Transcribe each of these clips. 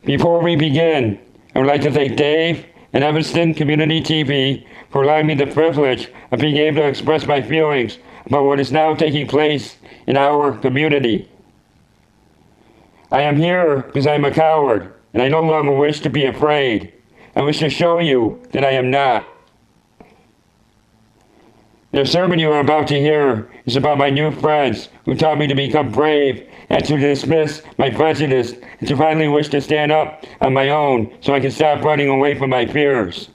Before we begin, I would like to thank Dave and Evanston Community TV for allowing me the privilege of being able to express my feelings about what is now taking place in our community. I am here because I am a coward, and I no longer wish to be afraid. I wish to show you that I am not. The sermon you are about to hear is about my new friends who taught me to become brave and to dismiss my prejudice and to finally wish to stand up on my own so I can stop running away from my fears.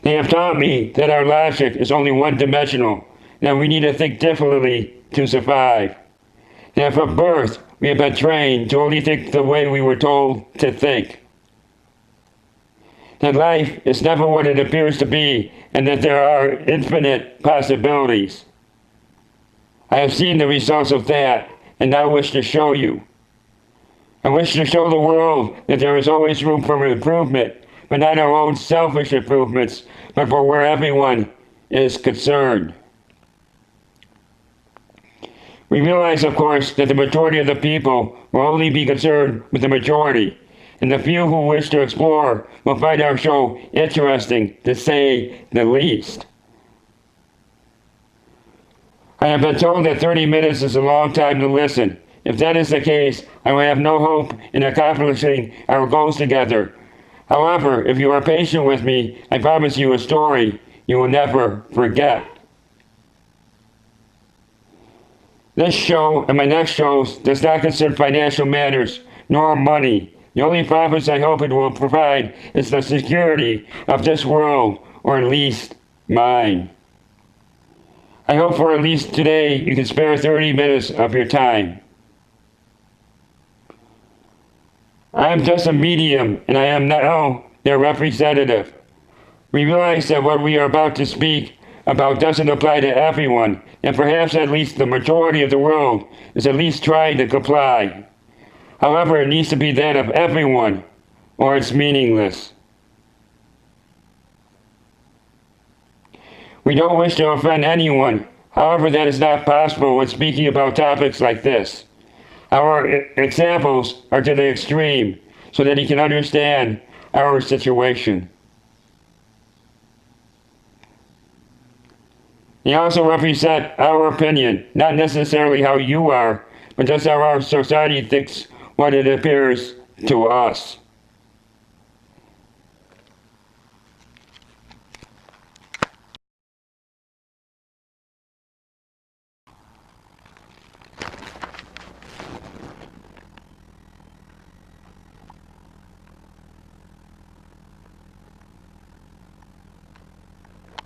They have taught me that our logic is only one-dimensional, that we need to think differently to survive. That from birth we have been trained to only think the way we were told to think. That life is never what it appears to be, and that there are infinite possibilities. I have seen the results of that, and now wish to show you. I wish to show the world that there is always room for improvement, but not our own selfish improvements, but for where everyone is concerned. We realize, of course, that the majority of the people will only be concerned with the majority, and the few who wish to explore will find our show interesting, to say the least. I have been told that 30 minutes is a long time to listen. If that is the case, I will have no hope in accomplishing our goals together. However, if you are patient with me, I promise you a story you will never forget. This show and my next shows does not concern financial matters, nor money. The only profits I hope it will provide is the security of this world, or at least mine. I hope for at least today you can spare 30 minutes of your time. I am just a medium, and I am now their representative. We realize that what we are about to speak about doesn't apply to everyone, and perhaps at least the majority of the world is at least trying to comply. However, it needs to be that of everyone, or it's meaningless. We don't wish to offend anyone. However, that is not possible when speaking about topics like this. Our examples are to the extreme, so that you can understand our situation. They also represent our opinion, not necessarily how you are, but just how our society thinks what it appears to us.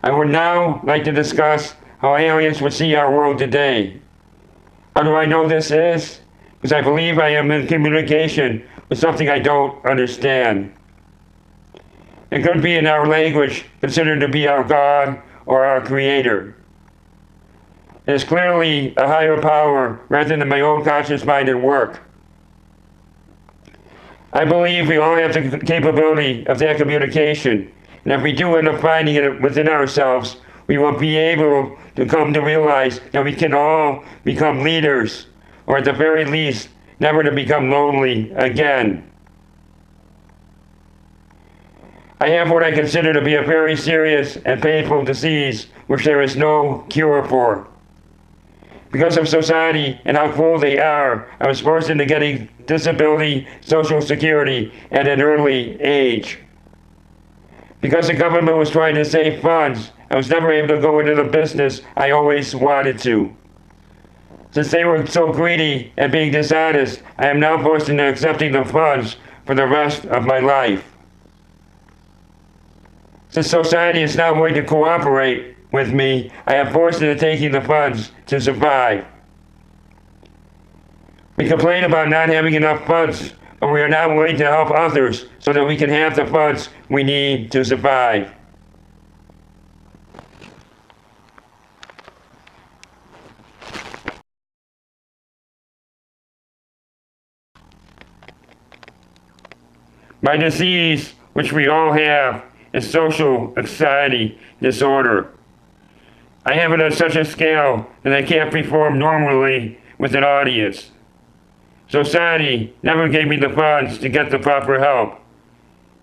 I would now like to discuss how aliens would see our world today. How do I know this is? Because I believe I am in communication with something I don't understand. It could be in our language considered to be our God or our Creator. It is clearly a higher power rather than my own conscious mind at work. I believe we all have the capability of that communication, and if we do end up finding it within ourselves, we will be able to come to realize that we can all become leaders, or at the very least, never to become lonely again. I have what I consider to be a very serious and painful disease which there is no cure for. Because of society and how cruel they are, I was forced into getting disability Social Security at an early age. Because the government was trying to save funds, I was never able to go into the business I always wanted to. Since they were so greedy and being dishonest, I am now forced into accepting the funds for the rest of my life. Since society is not going to cooperate with me, I am forced into taking the funds to survive. We complain about not having enough funds, but we are not willing to help others so that we can have the funds we need to survive. My disease, which we all have, is social anxiety disorder. I have it on such a scale that I can't perform normally with an audience. Society never gave me the funds to get the proper help,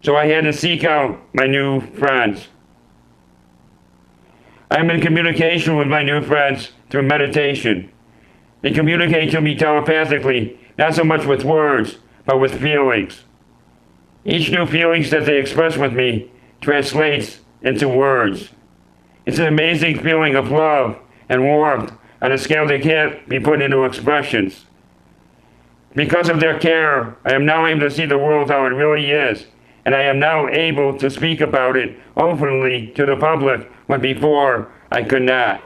so I had to seek out my new friends. I am in communication with my new friends through meditation. They communicate to me telepathically, not so much with words, but with feelings. Each new feelings that they express with me translates into words. It's an amazing feeling of love and warmth on a scale that can't be put into expressions. Because of their care, I am now able to see the world how it really is, and I am now able to speak about it openly to the public when before I could not.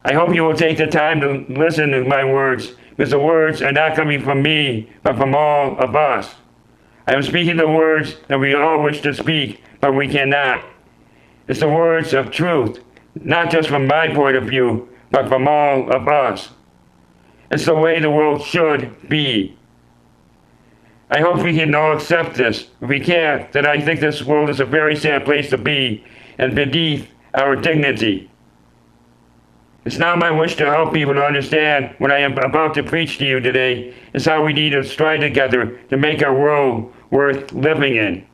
I hope you will take the time to listen to my words, because the words are not coming from me, but from all of us. I am speaking the words that we all wish to speak, but we cannot. It's the words of truth, not just from my point of view, but from all of us. It's the way the world should be. I hope we can all accept this. If we can't, then I think this world is a very sad place to be, and beneath our dignity. It's now my wish to help people to understand what I am about to preach to you today is how we need to strive together to make our world worth living in.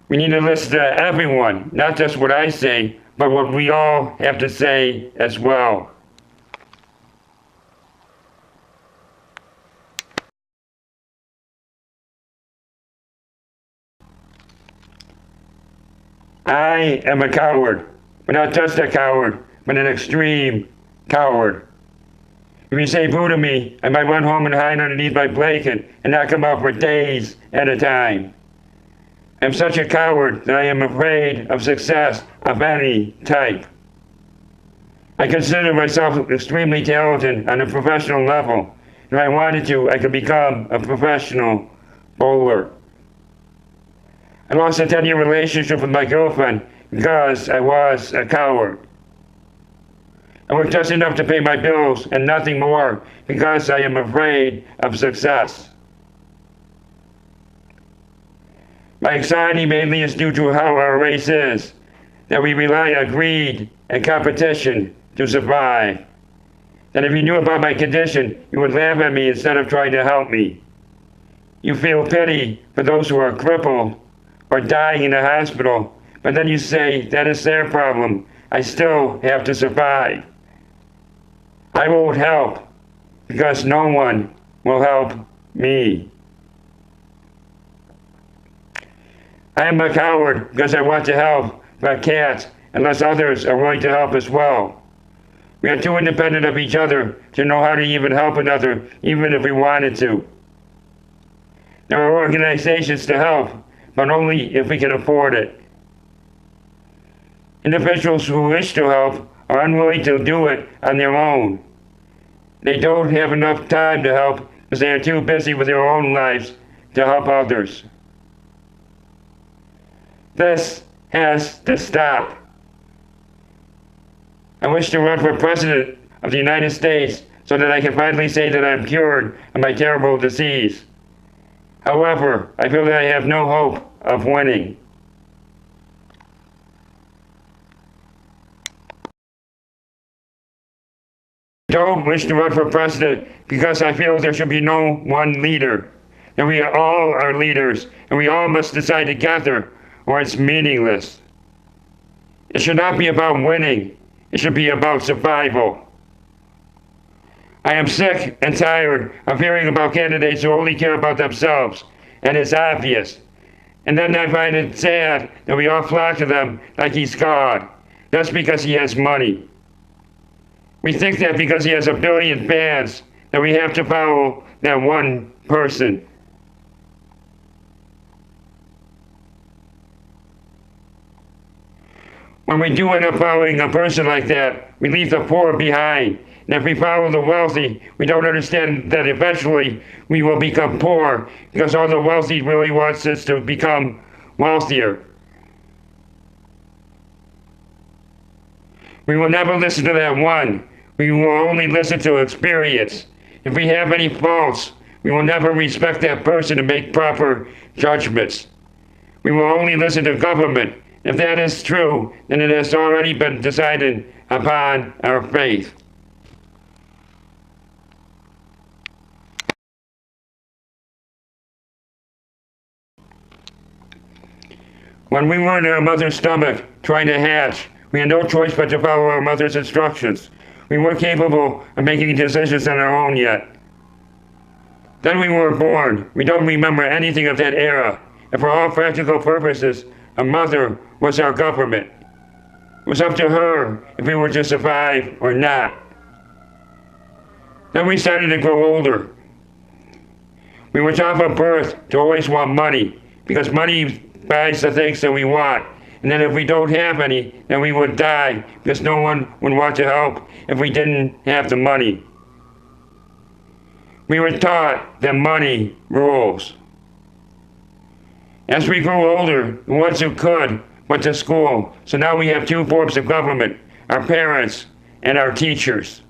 We need to listen to everyone, not just what I say, but what we all have to say as well. I am a coward, but not just a coward, but an extreme coward. If you say boo to me, I might run home and hide underneath my blanket and not come out for days at a time. I'm such a coward that I am afraid of success of any type. I consider myself extremely talented on a professional level. If I wanted to, I could become a professional bowler. I lost a 10-year relationship with my girlfriend because I was a coward. I work just enough to pay my bills and nothing more because I am afraid of success. My anxiety mainly is due to how our race is, that we rely on greed and competition to survive. That if you knew about my condition, you would laugh at me instead of trying to help me. You feel pity for those who are crippled or dying in a hospital, but then you say that is their problem. I still have to survive. I won't help because no one will help me. I am a coward because I want to help, but can't unless others are willing to help as well. We are too independent of each other to know how to even help another, even if we wanted to. There are organizations to help, but only if we can afford it. Individuals who wish to help are unwilling to do it on their own. They don't have enough time to help because they are too busy with their own lives to help others. This has to stop. I wish to run for president of the United States so that I can finally say that I'm cured of my terrible disease. However, I feel that I have no hope of winning. I don't wish to run for president because I feel there should be no one leader. And we all are leaders, and we all must decide together, or it's meaningless. It should not be about winning. It should be about survival. I am sick and tired of hearing about candidates who only care about themselves, and it's obvious. And then I find it sad that we all flock to them like he's God, just because he has money. We think that because he has 1 billion fans, that we have to follow that one person. When we do end up following a person like that, we leave the poor behind. And if we follow the wealthy, we don't understand that eventually we will become poor because all the wealthy really wants us to become wealthier. We will never listen to that one. We will only listen to experience. If we have any faults, we will never respect that person and make proper judgments. We will only listen to government. If that is true, then it has already been decided upon our faith. When we were in our mother's stomach trying to hatch, we had no choice but to follow our mother's instructions. We weren't capable of making decisions on our own yet. Then we were born. We don't remember anything of that era. And for all practical purposes, a mother was our government. It was up to her if we were to survive or not. Then we started to grow older. We were taught from birth to always want money, because money buys the things that we want. And then if we don't have any, then we would die, because no one would want to help if we didn't have the money. We were taught that money rules. As we grew older, the ones who could went to school. So now we have two forms of government, our parents and our teachers.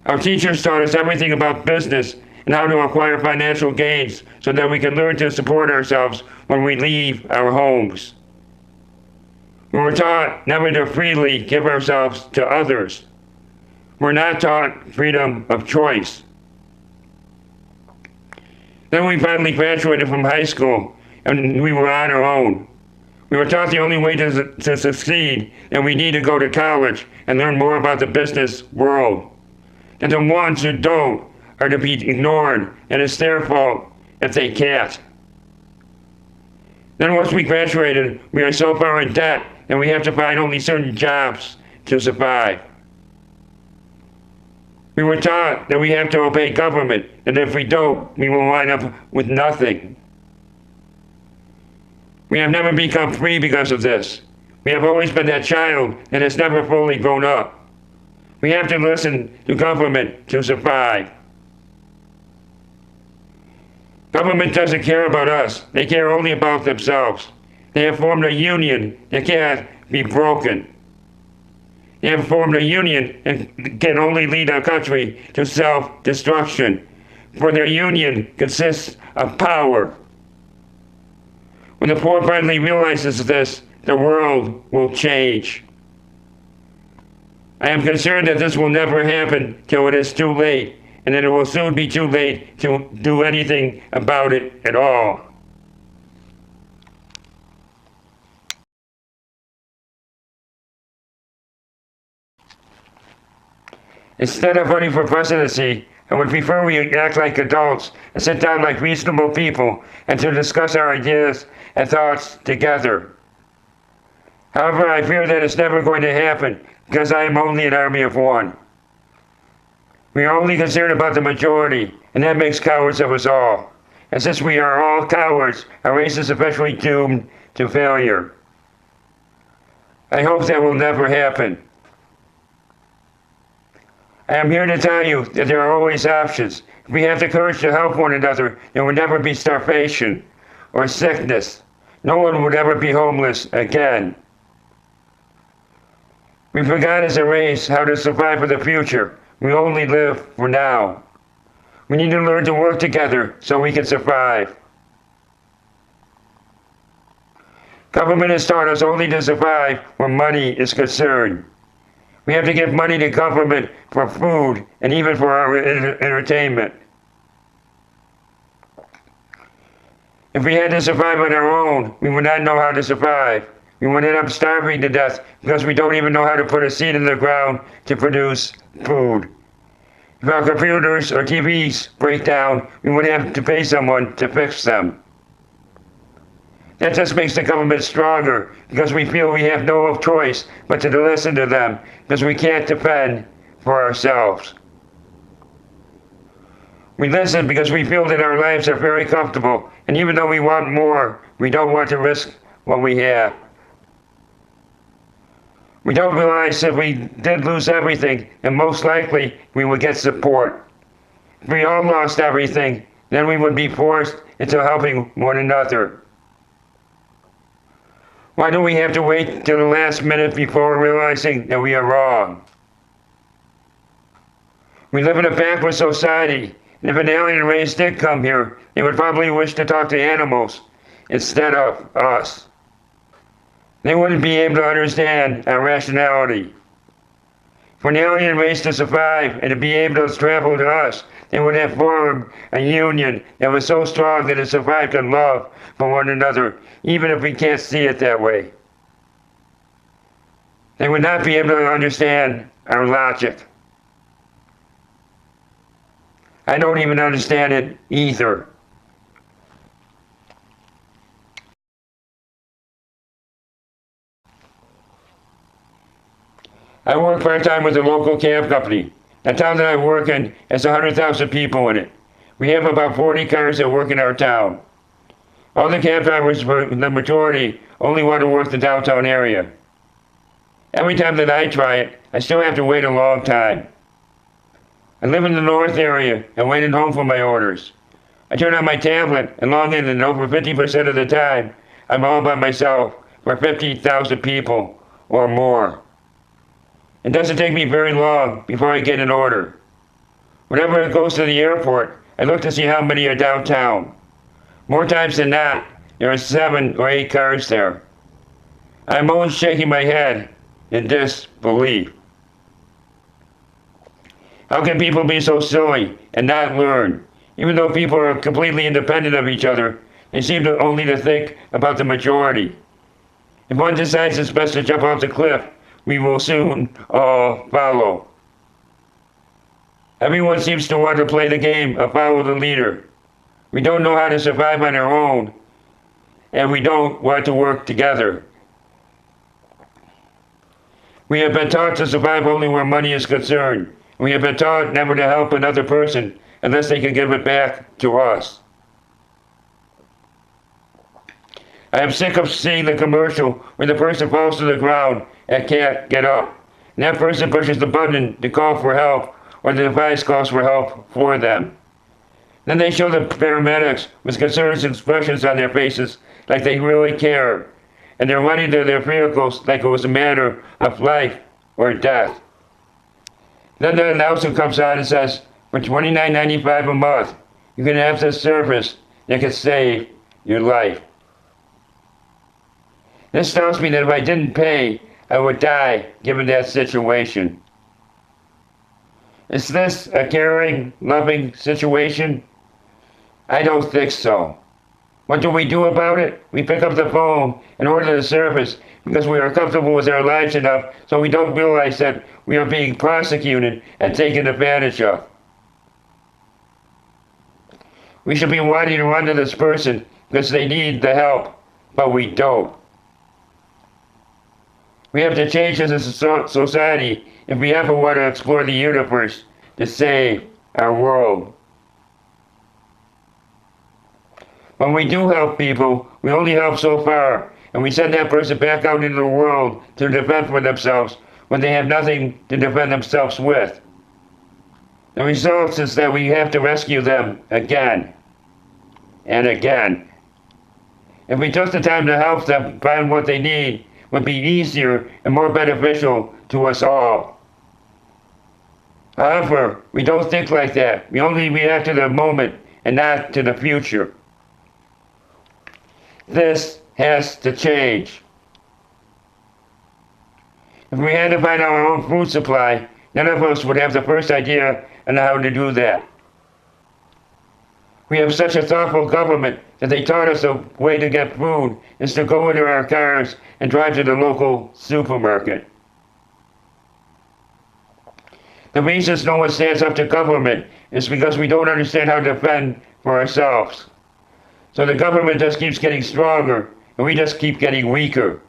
Our teachers taught us everything about business and how to acquire financial gains so that we can learn to support ourselves when we leave our homes. We were taught never to freely give ourselves to others. We're not taught freedom of choice. Then we finally graduated from high school and we were on our own. We were taught the only way to succeed that we need to go to college and learn more about the business world. And the ones who don't are to be ignored, and it's their fault if they can't. Then once we graduated, we are so far in debt that we have to find only certain jobs to survive. We were taught that we have to obey government, and if we don't, we will wind up with nothing. We have never become free because of this. We have always been that child that has never fully grown up. We have to listen to government to survive. Government doesn't care about us. They care only about themselves. They have formed a union that can't be broken. They have formed a union and can only lead our country to self-destruction. For their union consists of power. When the poor finally realizes this, the world will change. I am concerned that this will never happen till it is too late, and that it will soon be too late to do anything about it at all. Instead of running for presidency, I would prefer we act like adults and sit down like reasonable people and to discuss our ideas and thoughts together. However, I fear that it's never going to happen because I am only an army of one. We are only concerned about the majority, and that makes cowards of us all. And since we are all cowards, our race is eventually doomed to failure. I hope that will never happen. I am here to tell you that there are always options. If we have the courage to help one another, there will never be starvation or sickness. No one would ever be homeless again. We forgot as a race how to survive for the future. We only live for now. We need to learn to work together so we can survive. Government has taught us only to survive where money is concerned. We have to give money to government for food and even for our entertainment. If we had to survive on our own, we would not know how to survive. We would end up starving to death because we don't even know how to put a seed in the ground to produce food. If our computers or TVs break down, we would have to pay someone to fix them. That just makes the government stronger because we feel we have no choice but to listen to them because we can't defend for ourselves. We listen because we feel that our lives are very comfortable, and even though we want more, we don't want to risk what we have. We don't realize if we did lose everything, then most likely we would get support. If we all lost everything, then we would be forced into helping one another. Why do we have to wait till the last minute before realizing that we are wrong? We live in a backward society, and if an alien race did come here, they would probably wish to talk to animals instead of us. They wouldn't be able to understand our rationality. For an alien race to survive and to be able to travel to us, They would have formed a union that was so strong that it survived on love for one another, even if we can't see it that way. They would not be able to understand our logic. I don't even understand it either. I work part-time with a local cab company. The town that I work in has 100,000 people in it. We have about 40 cars that work in our town. All the cab drivers, for the majority, only want to work the downtown area. Every time that I try it, I still have to wait a long time. I live in the north area and wait at home for my orders. I turn on my tablet and log in, and over 50% of the time, I'm all by myself for 50,000 people or more. It doesn't take me very long before I get an order. Whenever it goes to the airport, I look to see how many are downtown. More times than not, there are 7 or 8 cars there. I'm always shaking my head in disbelief. How can people be so silly and not learn? Even though people are completely independent of each other, they seem to only to think about the majority. If one decides it's best to jump off the cliff, we will soon all follow. Everyone seems to want to play the game of follow the leader. We don't know how to survive on our own, and we don't want to work together. We have been taught to survive only where money is concerned. We have been taught never to help another person unless they can give it back to us. I am sick of seeing the commercial where the person falls to the ground and can't get up. And that person pushes the button to call for help, or the device calls for help for them. Then they show the paramedics with concerned expressions on their faces like they really care, and they're running to their vehicles like it was a matter of life or death. Then the announcer comes on and says, for $29.95 a month, you can have this service that can save your life. This tells me that if I didn't pay, I would die given that situation. Is this a caring, loving situation? I don't think so. What do we do about it? We pick up the phone and order the service because we are comfortable with our lives enough so we don't realize that we are being prosecuted and taken advantage of. We should be wanting to run to this person because they need the help, but we don't. We have to change as a society if we ever want to explore the universe to save our world. When we do help people, we only help so far, and we send that person back out into the world to defend for themselves when they have nothing to defend themselves with. The result is that we have to rescue them again and again. If we took the time to help them find what they need, it would be easier and more beneficial to us all. However, we don't think like that. We only react to the moment and not to the future. This has to change. If we had to find our own food supply, none of us would have the first idea on how to do that. We have such a thoughtful government that they taught us the way to get food is to go into our cars and drive to the local supermarket. The reason no one stands up to government is because we don't understand how to defend for ourselves. So the government just keeps getting stronger, and we just keep getting weaker.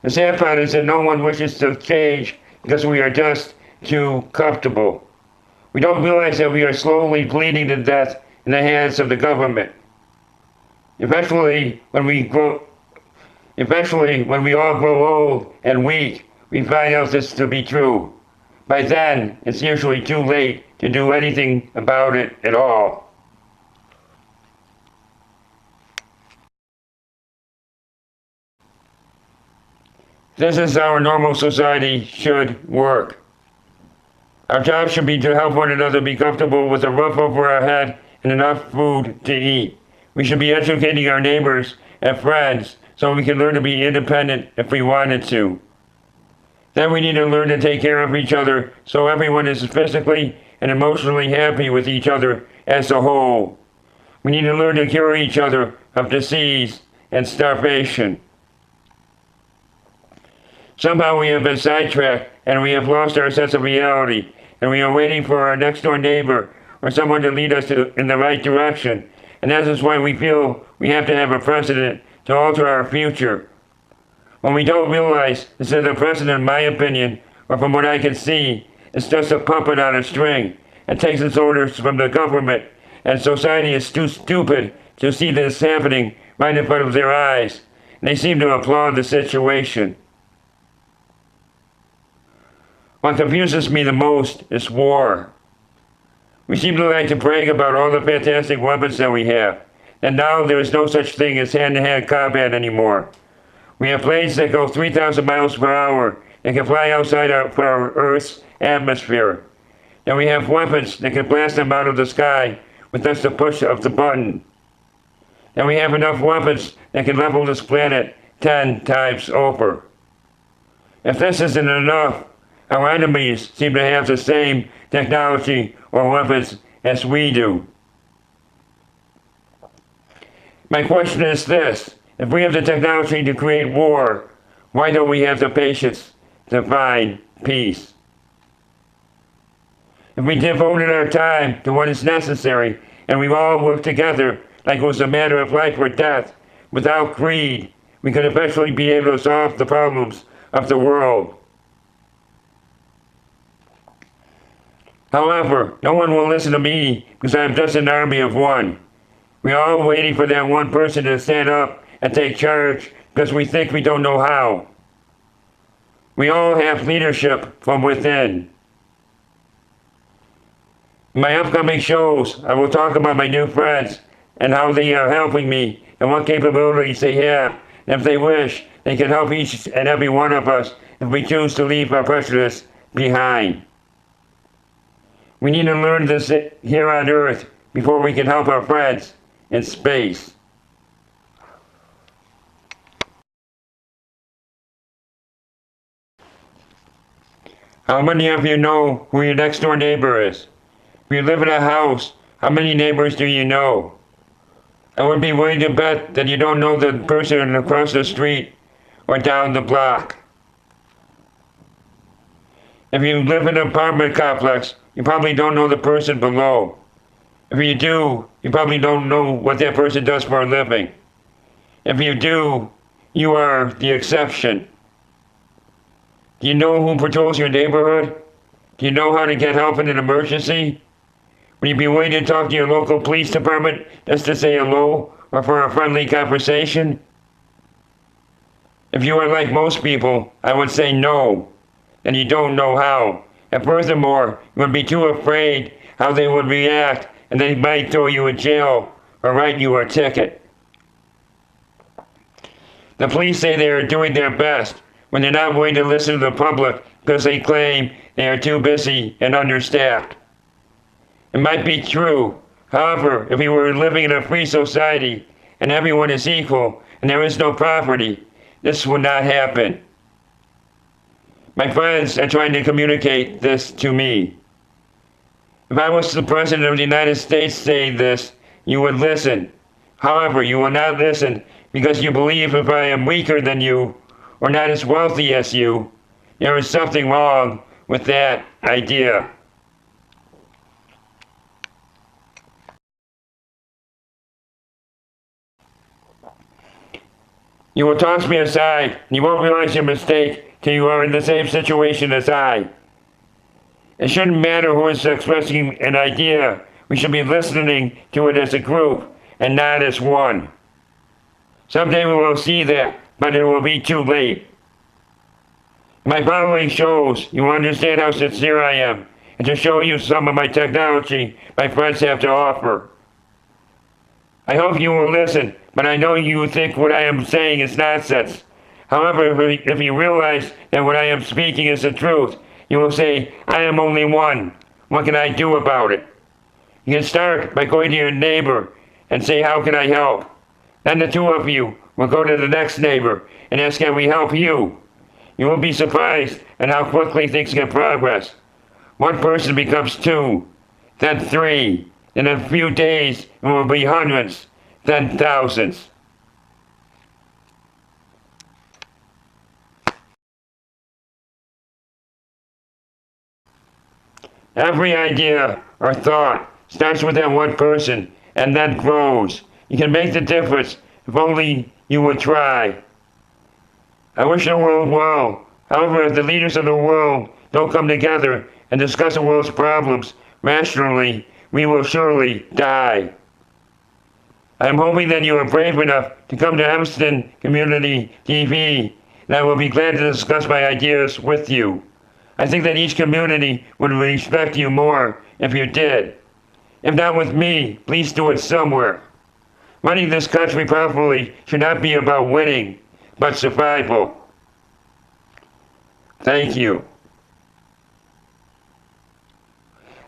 The sad part is that no one wishes to change because we are just too comfortable. We don't realize that we are slowly bleeding to death in the hands of the government. Eventually, when we all grow old and weak, we find out this to be true. By then, it's usually too late to do anything about it at all. This is how a normal society should work. Our job should be to help one another be comfortable with a roof over our head and enough food to eat. We should be educating our neighbors and friends so we can learn to be independent if we wanted to. Then we need to learn to take care of each other so everyone is physically and emotionally happy with each other as a whole. We need to learn to cure each other of disease and starvation. Somehow we have been sidetracked and we have lost our sense of reality, and we are waiting for our next door neighbor or someone to lead us in the right direction. And that is why we feel we have to have a president to alter our future. When we don't realize that the president, in my opinion, or from what I can see, is just a puppet on a string and takes its orders from the government, and society is too stupid to see this happening right in front of their eyes. And they seem to applaud the situation. What confuses me the most is war. We seem to like to brag about all the fantastic weapons that we have, and now there is no such thing as hand-to-hand combat anymore. We have planes that go 3,000 miles per hour and can fly outside our Earth's atmosphere. And we have weapons that can blast them out of the sky with just the push of the button. And we have enough weapons that can level this planet 10 times over. If this isn't enough, our enemies seem to have the same technology or weapons as we do. My question is this: if we have the technology to create war, why don't we have the patience to find peace? If we devoted our time to what is necessary and we all work together like it was a matter of life or death, without greed, we could eventually be able to solve the problems of the world. However, no one will listen to me because I am just an army of one. We are all waiting for that one person to stand up and take charge because we think we don't know how. We all have leadership from within. In my upcoming shows, I will talk about my new friends and how they are helping me and what capabilities they have. And if they wish, they can help each and every one of us if we choose to leave our prejudice behind. We need to learn this here on Earth before we can help our friends in space. How many of you know who your next door neighbor is? If you live in a house, how many neighbors do you know? I would be willing to bet that you don't know the person across the street or down the block. If you live in an apartment complex, you probably don't know the person below. If you do, you probably don't know what that person does for a living. If you do, you are the exception. Do you know who patrols your neighborhood? Do you know how to get help in an emergency? Would you be willing to talk to your local police department just to say hello or for a friendly conversation? If you are like most people, I would say no, and you don't know how. And furthermore, you would be too afraid how they would react, and they might throw you in jail or write you a ticket. The police say they are doing their best when they're not willing to listen to the public because they claim they are too busy and understaffed. It might be true. However, if we were living in a free society and everyone is equal and there is no property, this would not happen. My friends are trying to communicate this to me. If I was the President of the United States saying this, you would listen. However, you will not listen because you believe if I am weaker than you or not as wealthy as you, there is something wrong with that idea. You will toss me aside, and you won't realize your mistake till you are in the same situation as I. It shouldn't matter who is expressing an idea. We should be listening to it as a group and not as one. Someday we will see that, but it will be too late. My following shows you will understand how sincere I am, and to show you some of my technology my friends have to offer. I hope you will listen, but I know you think what I am saying is nonsense. However, if you realize that what I am speaking is the truth, you will say, I am only one. What can I do about it? You can start by going to your neighbor and say, how can I help? Then the two of you will go to the next neighbor and ask, can we help you? You will be surprised at how quickly things can progress. one person becomes two, then three. In a few days, it will be hundreds, then thousands. Every idea or thought starts with that one person and then grows. You can make the difference if only you would try. I wish the world well. However, if the leaders of the world don't come together and discuss the world's problems rationally, we will surely die. I am hoping that you are brave enough to come to Evanston Community TV, and I will be glad to discuss my ideas with you. I think that each community would respect you more if you did. If not with me, please do it somewhere. Running this country properly should not be about winning, but survival. Thank you.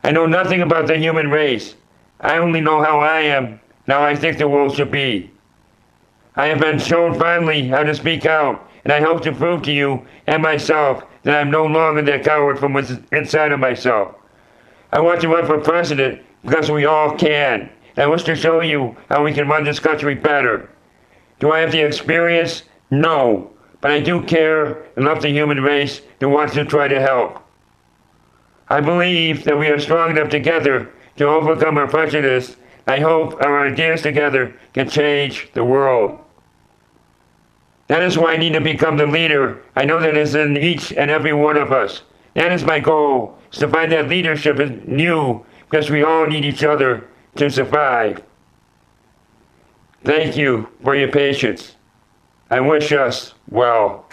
I know nothing about the human race. I only know how I am and how I think the world should be. I have been shown finally how to speak out, and I hope to prove to you and myself that I'm no longer the coward from inside of myself. I want to run for president because we all can. I wish to show you how we can run this country better. Do I have the experience? No. But I do care and love the human race and want to try to help. I believe that we are strong enough together to overcome our prejudice. I hope our ideas together can change the world. That is why I need to become the leader. I know that is in each and every one of us. That is my goal, is to find that leadership in you, because we all need each other to survive. Thank you for your patience. I wish us well.